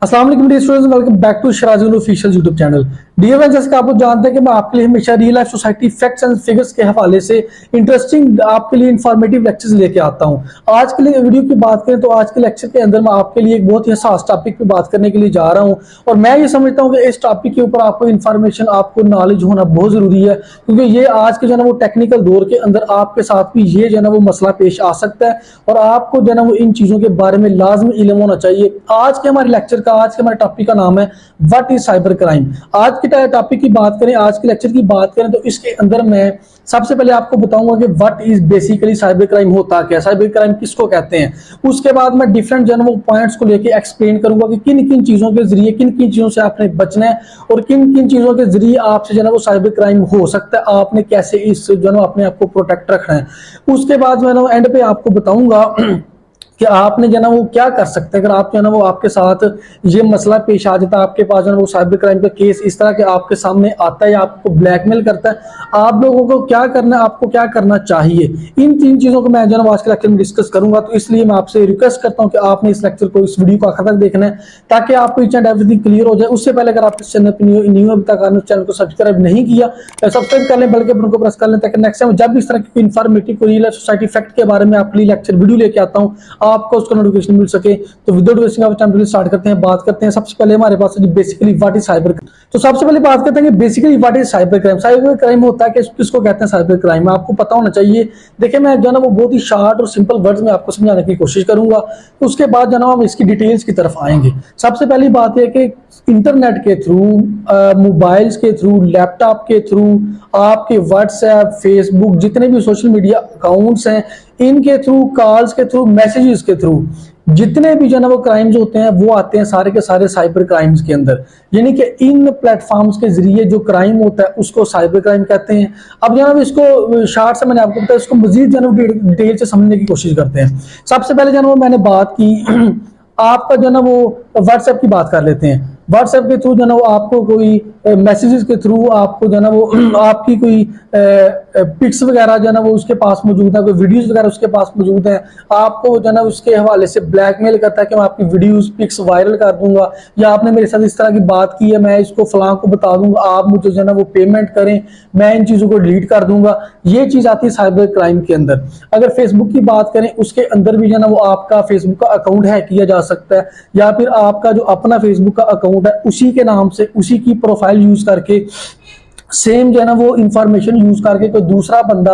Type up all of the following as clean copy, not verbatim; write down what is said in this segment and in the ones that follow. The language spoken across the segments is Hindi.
अस्सलाम वालेकुम dear students, welcome back to शराजुल official YouTube channel. Dear friends, जैसे कि आप लोग जानते हैं कि मैं आपके लिए हमेशा real life society facts and figures के हवाले से इंटरेस्टिंग आपके लिए इंफॉर्मेटिव लेक्चर्स लेके आता हूं। आज के लिए वीडियो की बात करें तो आज के लेक्चर के अंदर मैं आपके लिए एक बहुत ही हसास टॉपिक पे बात करने के लिए जा रहा हूं और मैं ये समझता हूं कि इस टॉपिक के ऊपर आपको इन्फॉर्मेशन, आपको नॉलेज होना बहुत जरूरी है, क्योंकि ये आज के जो है वो टेक्निकल दौर के अंदर आपके साथ भी ये जो है वो मसला पेश आ सकता है और आपको जो है वो इन चीजों के बारे में लाजमी इल्म होना चाहिए। आज के हमारे लेक्चर का, आज के हमारे टॉपिक का नाम है व्हाट इज साइबर क्राइम। आज के टॉपिक की बात करें, आज के लेक्चर की बात करें तो इसके अंदर मैं सबसे पहले आपको बताऊंगा कि what is basically cyber crime होता क्या, साइबर क्राइम किसको कहते हैं। उसके बाद मैं डिफरेंट जो है वो पॉइंट्स को लेके एक्सप्लेन करूंगा कि किन किन चीजों के जरिए, किन किन चीजों से आपने बचना है और किन किन चीजों के जरिए आपसे जो है वो साइबर क्राइम हो सकता है, आपने कैसे इस जो है अपने आप को प्रोटेक्ट रखना है। उसके बाद मैं एंड पे आपको बताऊंगा कि आपने जो है वो क्या कर सकते हैं अगर आप जो है वो आपके साथ ये मसला पेश आ जाता है, आपके पास जो है वो साइबर क्राइम का केस इस तरह के आपके सामने आता है या आपको ब्लैकमेल करता है, आप लोगों को क्या करना है, आपको क्या करना चाहिए। इन तीन चीजों को मैं जो है आज के लेक्चर में डिस्कस करूंगा। तो इसलिए मैं आपसे रिक्वेस्ट करता हूं कि आपने इस लेक्चर को, इस वीडियो को आखिर तक देखना है ताकि आपको ईच एंड एवरीथिंग क्लियर हो जाए। उससे पहले अगर आप इस चैनल पर न्यू अभी तक आपने चैनल को सब्सक्राइब नहीं किया तो सब्सक्राइब कर लें, बल्कि बटन को प्रेस कर लें ताकि नेक्स्ट टाइम जब भी इस तरह की इंफॉर्मेटिव को रियल सोसाइटी फैक्ट के बारे में आपके लिए लेक्चर वीडियो लेके आता हूं, आपको उसका नोटिफिकेशन मिल सके। तो without wasting of time start करते हैं, बात करते हैं। सबसे पहले हमारे पास basically what is cyber crime. तो सबसे पहले बात करते हैं कि basically what is cyber crime. Cyber crime होता है कि किसको कहते हैं साइबर क्राइम, आपको पता होना चाहिए। देखिए, मैं जो है वो बहुत ही शॉर्ट और सिंपल वर्ड्स में आपको समझाने की कोशिश करूंगा, तो उसके बाद जो है हम इसकी डिटेल्स की तरफ आएंगे। सबसे पहली बात है कि इंटरनेट के थ्रू, मोबाइल्स के थ्रू, लैपटॉप के थ्रू, आपके व्हाट्सएप, फेसबुक, जितने भी सोशल मीडिया अकाउंट्स हैं, इनके थ्रू, कॉल्स के थ्रू, मैसेजेस के थ्रू जितने भी जो है वो क्राइम्स होते हैं वो आते हैं सारे के सारे साइबर क्राइम्स के अंदर। यानी कि इन प्लेटफॉर्म्स के जरिए जो क्राइम होता है उसको साइबर क्राइम कहते हैं। अब जो है इसको शार्ट से मैंने आपको बताया, इसको मजीद जो है डिटेल से समझने की कोशिश करते हैं। सबसे पहले जो है मैंने बात की आपका जो है वो व्हाट्सएप की बात कर लेते हैं। व्हाट्सएप के थ्रू जो है वो आपको कोई मैसेजेस के थ्रू आपको जो है वो आपकी कोई पिक्स वगैरह जो है वो उसके पास मौजूद है, कोई वीडियोस वगैरह उसके पास मौजूद है, आपको जो है उसके हवाले से ब्लैकमेल करता है कि मैं आपकी वीडियोस पिक्स वायरल कर दूंगा, या आपने मेरे साथ इस तरह की बात की है, मैं इसको फलां को बता दूंगा, आप मुझे जो है वो पेमेंट करें, मैं इन चीजों को डिलीट कर दूंगा। ये चीज आती है साइबर क्राइम के अंदर। अगर फेसबुक की बात करें, उसके अंदर भी जो है वो आपका फेसबुक का अकाउंट हैक किया जा सकता है, या फिर आपका जो अपना फेसबुक का अकाउंट है उसी के नाम से, उसी की प्रोफाइल यूज करके, सेम जो है ना वो इंफॉर्मेशन यूज करके कोई दूसरा बंदा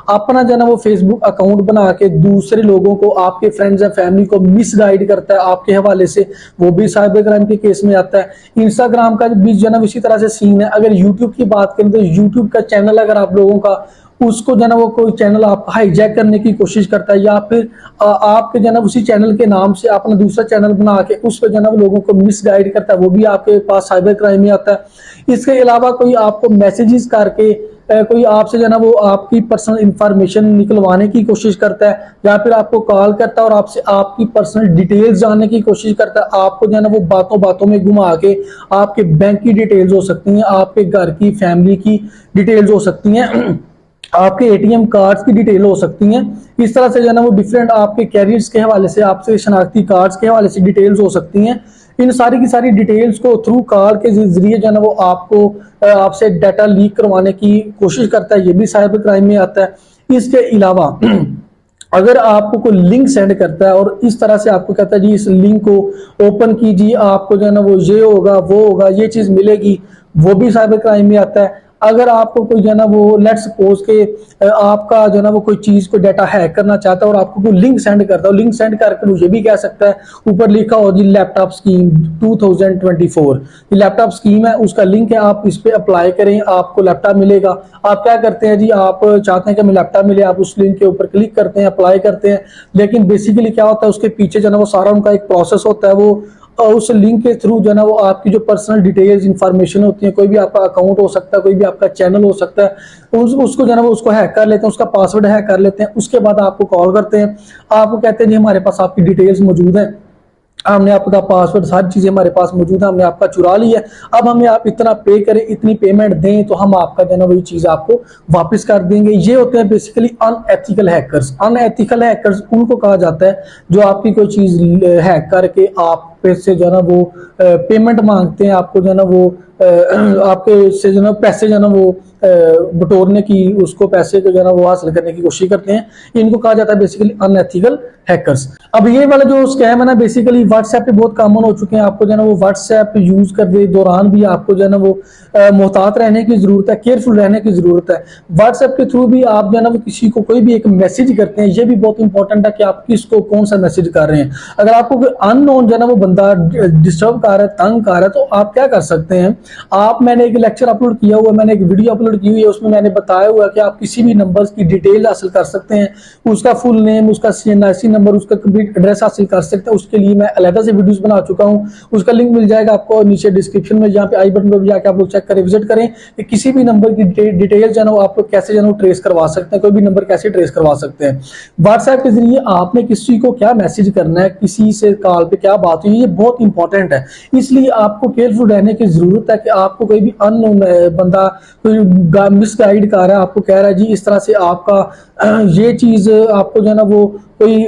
अपना जो है ना वो फेसबुक अकाउंट बना के दूसरे लोगों को, आपके फ्रेंड्स या फैमिली को मिसगाइड करता है आपके हवाले से, वो भी साइबर क्राइम के केस में आता है। इंस्टाग्राम का भी जो है ना इसी तरह से सीन है। अगर यूट्यूब की बात करें तो यूट्यूब का चैनल अगर आप लोगों का, उसको जो है ना वो कोई चैनल आप हाईजैक करने की कोशिश करता है, या फिर आपके जो है ना उसी चैनल के नाम से अपना दूसरा चैनल बना के उस पर जो है ना लोगों को मिसगाइड करता है, वो भी आपके पास साइबर क्राइम में आता है। इसके अलावा कोई आपको मैसेजेस करके कोई आपसे जो है ना वो आपकी पर्सनल इंफॉर्मेशन निकलवाने की कोशिश करता है, या फिर आपको कॉल करता है और आपसे आपकी पर्सनल डिटेल्स जानने की कोशिश करता है। आपको जो है ना वो बातों बातों में घुमा के आपके बैंक की डिटेल्स हो सकती हैं, आपके घर की, फैमिली की डिटेल्स हो सकती हैं, आपके एटीएम कार्ड्स की डिटेल हो सकती हैं। इस तरह से जो है ना वो डिफरेंट आपके कैरियर्स के हवाले से, आपसे शनाख्ती कार्ड्स के हवाले से डिटेल्स हो सकती हैं। इन सारी की सारी डिटेल्स को थ्रू कॉल के जरिए जो है ना वो आपको आपसे डाटा लीक करवाने की कोशिश करता है, ये भी साइबर क्राइम में आता है। इसके अलावा अगर आपको कोई लिंक सेंड करता है और इस तरह से आपको कहता है जी इस लिंक को ओपन कीजिए, आपको जो है ना वो ये होगा, वो होगा, ये चीज मिलेगी, वो भी साइबर क्राइम में आता है। अगर आपको कोई जो है ना वो लेट्स सपोज के आपका जो है ना वो कोई चीज को डाटा हैक करना चाहता है और आपको कोई लिंक सेंड करता है, लिंक सेंड करके मुझे भी कह सकता है, ऊपर लिखा हो जी लैपटॉप स्कीम 2024, ये लैपटॉप स्कीम है, उसका लिंक है, आप इस पे अप्लाई करें, आपको लैपटॉप मिलेगा। आप क्या करते हैं जी, आप चाहते हैं कि हमें लैपटॉप मिले, आप उस लिंक के ऊपर क्लिक करते हैं, अप्लाई करते हैं, लेकिन बेसिकली क्या होता है उसके पीछे जो है ना वो सारा उनका एक प्रोसेस होता है। वो उस लिंक के थ्रू जो है ना वो आपकी जो पर्सनल डिटेल्स, इंफॉर्मेशन होती है, कोई भी आपका अकाउंट हो सकता है, कोई भी आपका चैनल हो सकता है, उसको जो है ना वो उसको हैक कर लेते हैं, उसका पासवर्ड हैक कर लेते हैं। उसके बाद आपको कॉल करते हैं, आपको कहते हैं जी हमारे पास आपकी डिटेल्स मौजूद है, हमने आपका पासवर्ड, सारी चीजें हमारे पास मौजूद है, हमने आपका चुरा लिया, अब हमें आप इतना पे करें, इतनी पेमेंट दें तो हम आपका जो है ना वही चीज आपको वापस कर देंगे। ये होते हैं basically unethical hackers. Unethical hackers उनको कहा जाता है जो आपकी कोई चीज हैक करके आप पे से जो है ना वो पेमेंट मांगते हैं, आपको जो है ना वो आपके से जो है ना पैसे जो है ना वो बटोरने की, उसको पैसे को जो है ना वो हासिल करने की कोशिश करते हैं। इनको कहा जाता है बेसिकली अनएथिकल हैकर्स। अब ये वाला जो स्कैम है ना बेसिकली व्हाट्सएप पे बहुत कॉमन हो चुके हैं। आपको जो है ना वो व्हाट्सएप यूज करते दौरान भी आपको जो है ना वो मोहतात रहने की जरूरत है, केयरफुल रहने की जरूरत है। व्हाट्सएप के थ्रू भी आप जो है ना वो किसी को कोई भी एक मैसेज करते हैं, ये भी बहुत इंपॉर्टेंट है कि आप किसको कौन सा मैसेज कर रहे हैं। अगर आपको कोई अननोन जो है ना वो बंदा डिस्टर्ब कर रहा है, तंग कर रहा है, तो आप क्या कर सकते हैं, आप मैंने एक लेक्चर अपलोड किया हुआ है, मैंने एक वीडियो अपलोड की हुई है, उसमें मैंने बताया हुआ है कि आप किसी भी नंबर की डिटेल हासिल कर सकते हैं, उसका फुल नेम, उसका CNIC नंबर, उसका कंप्लीट एड्रेस हासिल कर सकते हैं। उसके लिए मैं अलग से वीडियोस बना चुका हूं, उसका लिंक मिल जाएगा आपको नीचे डिस्क्रिप्शन में, जहां पे आई बटन पर भी जाकर आप लोग चेक करें, विजिट करें कि किसी भी नंबर की डिटेल जो है ना आप लोग कैसे जो है ट्रेस करवा सकते हैं, कोई भी नंबर कैसे ट्रेस करवा सकते हैं। व्हाट्सएप के जरिए आपने किसी को क्या मैसेज करना है, किसी से कॉल पे क्या बात हुई, ये बहुत इंपॉर्टेंट है। इसलिए आपको केयरफुल रहने की जरूरत है कि आपको कोई भी अननोन बंदा कोई मिसगाइड कर रहा है, आपको कह रहा है जी इस तरह से आपका ये चीज आपको जो है ना वो कोई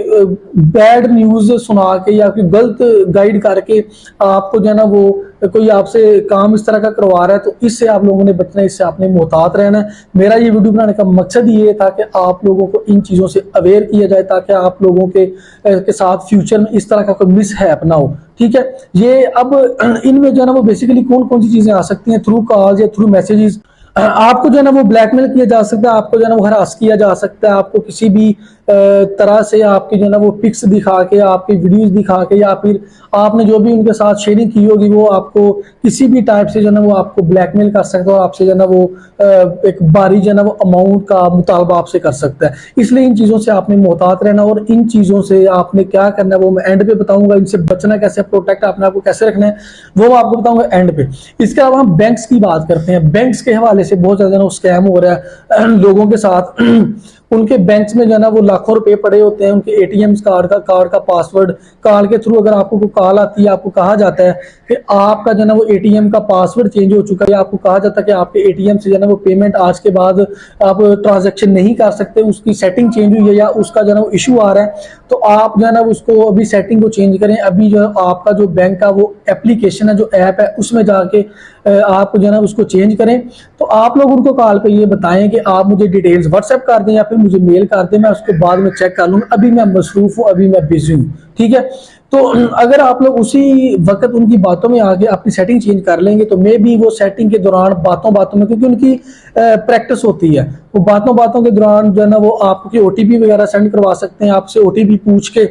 बैड न्यूज सुना के या कोई गलत गाइड करके आपको जो है ना वो कोई आपसे काम इस तरह का करवा रहा है, तो इससे आप लोगों ने बचना है, इससे आपने मोहतात रहना है। मेरा ये वीडियो बनाने का मकसद ये था कि आप लोगों को इन चीज़ों से अवेयर किया जाए, ताकि आप लोगों के साथ फ्यूचर में इस तरह का कोई मिस हैप ना हो। ठीक है, ये अब इनमें जो है ना वो बेसिकली कौन कौन सी चीज़ें आ सकती हैं, थ्रू कॉल्स या थ्रू मैसेजेस। आपको जो है ना वो ब्लैकमेल किया जा सकता है, आपको जो है ना वो हरास किया जा सकता है, आपको किसी भी तरह से आपकी जो है ना वो पिक्स दिखा के, आपकी वीडियोस दिखा के, या फिर आपने जो भी उनके साथ शेयरिंग की होगी वो आपको किसी भी टाइप से जो है ना वो आपको ब्लैकमेल कर सकता है, और आपसे जो है ना वो एक भारी जो है ना वो अमाउंट का मुतालबा आपसे कर सकता है। इसलिए इन चीज़ों से आपने मोहतात रहना, और इन चीज़ों से आपने क्या करना है वो मैं एंड पे बताऊंगा। इनसे बचना कैसे, प्रोटेक्ट अपने आप को कैसे रखना है, वो मैं आपको बताऊंगा एंड पे। इसके अलावा हम बैंक्स की बात करते हैं। बैंक्स के हवाले से बहुत ज्यादा स्कैम हो रहा है लोगों के साथ। उनके बैंक्स में जो है ना वो लाखों रुपए पड़े होते हैं, उनके ATM कार्ड का पासवर्ड, कॉल के थ्रू अगर आपको कोई कॉल आती है, आपको कहा जाता है कि आपका जो है ना वो ATM का पासवर्ड चेंज हो चुका है, आपको कहा जाता है कि आपके ATM से जो है ना वो पेमेंट आज के बाद आप ट्रांजैक्शन नहीं कर सकते, उसकी सेटिंग चेंज हुई है या उसका जो है ना वो इशू आ रहा है, तो आप जो है ना उसको अभी सेटिंग को चेंज करें। अभी जो है आपका जो बैंक का वो एप्लीकेशन है, जो ऐप है, उसमें जाके आप जो है ना उसको चेंज करें। तो आप लोग उनको कॉल पे ये बताएं कि आप मुझे डिटेल्स व्हाट्सएप कर दें या फिर मुझे मेल कर दें, मैं उसके बाद में चेक कर लूंगा, अभी मैं मसरूफ हूँ, अभी मैं बिजी हूँ। ठीक है, तो अगर आप लोग उसी वक्त उनकी बातों में आगे अपनी सेटिंग चेंज कर लेंगे, तो मे भी वो सेटिंग के दौरान बातों बातों में, क्योंकि उनकी प्रैक्टिस होती है, वो बातों बातों के दौरान जो है ना वो आपकी OTP वगैरह सेंड करवा सकते हैं, आपसे OTP पूछ के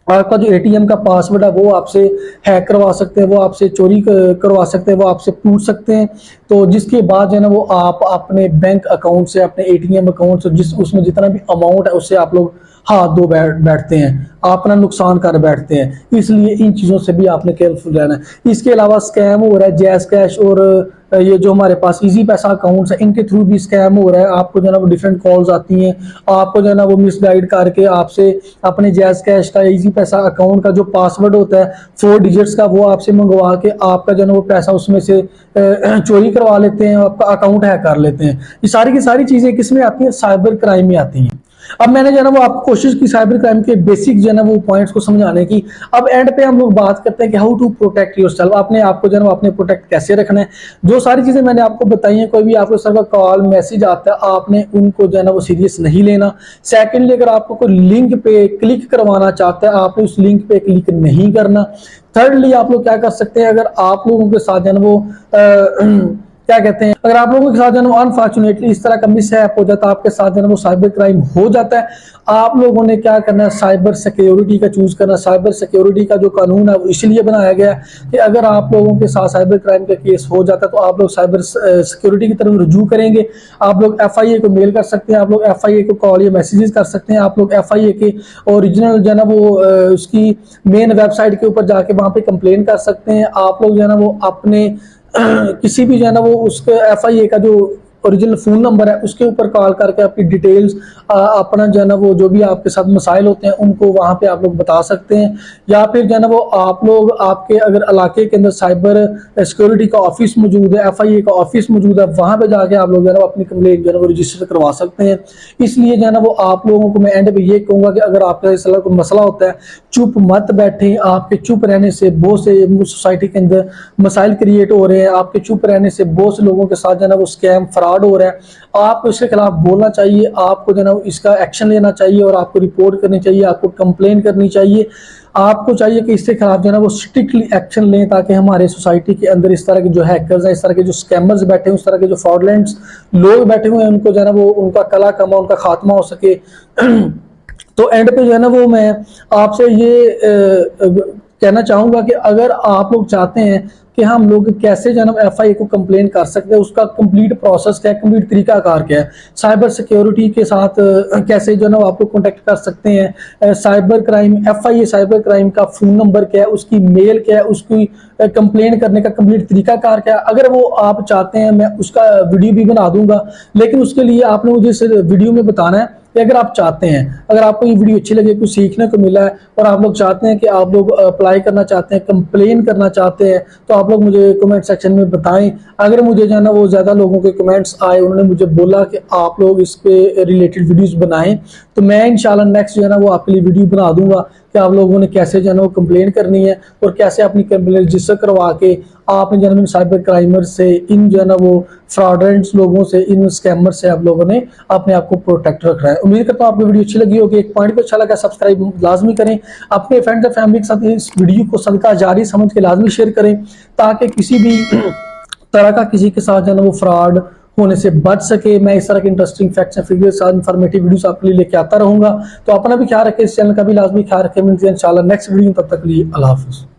आपका जो ATM का पासवर्ड है वो आपसे हैक करवा सकते हैं, वो आपसे चोरी करवा सकते हैं, वो आपसे पूछ सकते हैं। तो जिसके बाद जो है ना वो आप अपने बैंक अकाउंट से, अपने ATM अकाउंट से, जिस उसमें जितना भी अमाउंट है उससे आप लोग हाथ धो बैठते हैं, अपना नुकसान कर बैठते हैं। इसलिए इन चीज़ों से भी आपने केयरफुल रहना है। इसके अलावा स्कैम हो रहा है जैज़ कैश, और ये जो हमारे पास इजी पैसा अकाउंट्स है, इनके थ्रू भी स्कैम हो रहा है। आपको जो है ना वो डिफरेंट कॉल्स आती हैं, आपको जो है ना वो मिसगाइड करके आपसे अपने जैज़ कैश का, इजी पैसा अकाउंट का जो पासवर्ड होता है 4 डिजिट्स का, वो आपसे मंगवा के आपका जो है ना वो पैसा उसमें से चोरी करवा लेते हैं, आपका अकाउंट हैक कर लेते हैं। ये सारी की सारी चीज़ें किसमें आती हैं, साइबर क्राइम में आती हैं। अब मैंने जो है ना वो आपको कोशिश की साइबर क्राइम के बेसिक जो है ना वो पॉइंट्स को समझाने की। अब एंड पे हम लोग बात करते हैं कि हाउ टू प्रोटेक्ट योरसेल्फ, अपने आप को जो है ना अपने प्रोटेक्ट कैसे रखना है। जो सारी चीजें मैंने आपको बताई हैं, कोई भी आपको सर का कॉल मैसेज आता है, आपने उनको जो है ना वो सीरियस नहीं लेना। सेकेंडली, अगर आपको कोई लिंक पे क्लिक करवाना चाहता है, आपने उस लिंक पे क्लिक नहीं करना। थर्डली, आप लोग क्या कर सकते हैं, अगर आप लोगों के साथ जो है ना वो क्या कहते हैं, अगर आप लोगों के साथ जो है अनफॉर्चुनेटली इस तरह का मिसहैप हो जाता है, आपके साथ जो है वो साइबर क्राइम हो जाता है, आप लोगों ने क्या करना है, साइबर सिक्योरिटी का चूज करना। साइबर सिक्योरिटी का जो कानून है वो इसलिए बनाया गया है कि अगर आप लोगों के साथ साइबर क्राइम का केस हो जाता है तो आप लोग साइबर सिक्योरिटी की तरफ रुजू करेंगे। आप लोग FIA को मेल कर सकते हैं, आप लोग FIA को कॉल या मैसेजेस कर सकते हैं, आप लोग FIA के ओरिजिनल जो है ना वो उसकी मेन वेबसाइट के ऊपर जाके वहां पे कंप्लेन कर सकते हैं। आप लोग जो है ना वो अपने किसी भी जो है ना वो उसके FIA का जो ओरिजिनल फ़ोन नंबर है उसके ऊपर कॉल करके आपकी डिटेल्स अपना जो है ना वो जो भी आपके साथ मसाइल होते हैं उनको वहाँ पे आप लोग बता सकते हैं। या फिर जो है ना वो आप लोग आपके अगर इलाके के अंदर साइबर सिक्योरिटी का ऑफिस मौजूद है, FIA का ऑफिस मौजूद है, वहाँ पे जाके आप लोग जो है ना अपनी कंप्लेंट जो है ना वो रजिस्टर करवा सकते हैं। इसलिए जो है ना वो आप लोगों को मैं एंड पे ये कहूँगा कि अगर आपका इस तरह कोई मसला होता है, चुप मत बैठे। आपके चुप रहने से बहुत से सोसाइटी के अंदर मसाइल क्रिएट हो रहे हैं, आपके चुप रहने से बहुत से लोगों के साथ जो है ना वो स्कैम फ्रॉड हो रहा है। आपको इसके खिलाफ बोलना चाहिए, आपको जो है ना इसका एक्शन लेना चाहिए और आपको रिपोर्ट करनी चाहिए, आपको कंप्लेन करनी चाहिए। आपको चाहिए कि इसके खिलाफ जो है ना वो स्ट्रिक्टली एक्शन लें ताकि हमारे सोसाइटी के अंदर इस तरह के जो हैकर्स हैं, इस तरह के जो स्कैमर्स बैठे हैं, उस तरह के जो फ्रॉडलेंट्स लोग बैठे हुए हैं उनको जो है ना वो उनका कला कमा उनका खात्मा हो सके। तो एंड पे जो है ना वो मैं आपसे ये कहना चाहूंगा कि अगर आप लोग चाहते हैं कि हम लोग कैसे जो है ना FIA को कंप्लेन कर सकते हैं, उसका कंप्लीट प्रोसेस क्या है, कंप्लीट तरीकाकार क्या है, साइबर सिक्योरिटी के साथ कैसे जो है ना आप लोग कॉन्टेक्ट कर सकते हैं, cyber crime FIA cyber crime का फ़ोन नंबर क्या है, उसकी मेल क्या है, उसकी कंप्लेन करने का कंप्लीट तरीकाकार क्या है, अगर वो आप चाहते हैं मैं उसका वीडियो भी बना दूंगा। लेकिन उसके लिए आपने मुझे इस वीडियो में बताना है कि अगर आप चाहते हैं, अगर आपको ये वीडियो अच्छी लगे, कुछ सीखने को मिला है और आप लोग चाहते हैं कि आप लोग अप्लाई करना चाहते हैं, कंप्लेन करना चाहते हैं, तो आप लोग मुझे कमेंट सेक्शन में बताएं। अगर मुझे जो है ना वो ज़्यादा लोगों के कमेंट्स आए, उन्होंने मुझे बोला कि आप लोग इस पे रिलेटेड वीडियोस बनाएं, तो मैं इंशाल्लाह नेक्स्ट जो है ना वो आपके लिए वीडियो बना दूंगा कि आप लोगों ने कैसे जो है ना वो कंप्लेन करनी है और कैसे अपनी कंप्लेन रजिस्टर करवा के आपने जो है साइबर क्राइमर से, इन जो है ना वो फ्रॉडलेंट्स लोगों से, इन स्कैमर से आप लोगों ने अपने आप को प्रोटेक्ट रखना है। उम्मीद करता हूँ आपको वीडियो अच्छी लगी होगी। एक पॉइंट पे अच्छा लगा सब्सक्राइब लाजमी करें, अपने फ्रेंड्स और फैमिली के साथ इस वीडियो को सदका जारी समझ के लाजमी शेयर करें ताकि किसी भी तरह का किसी के साथ जो है ना वो फ्रॉड होने से बच सके। मैं इस तरह के इंटरेस्टिंग फैक्ट्स एंड फिगर्स और इन्फॉर्मेटिव वीडियोस आपके लिए लेके आता रहूंगा। तो अपना भी ख्याल रखें, इस चैनल का भी लाजमी ख्याल रखें। मिलते हैं इंशाल्लाह नेक्स्ट वीडियो, तब तक के लिए अल्लाह हाफिज़।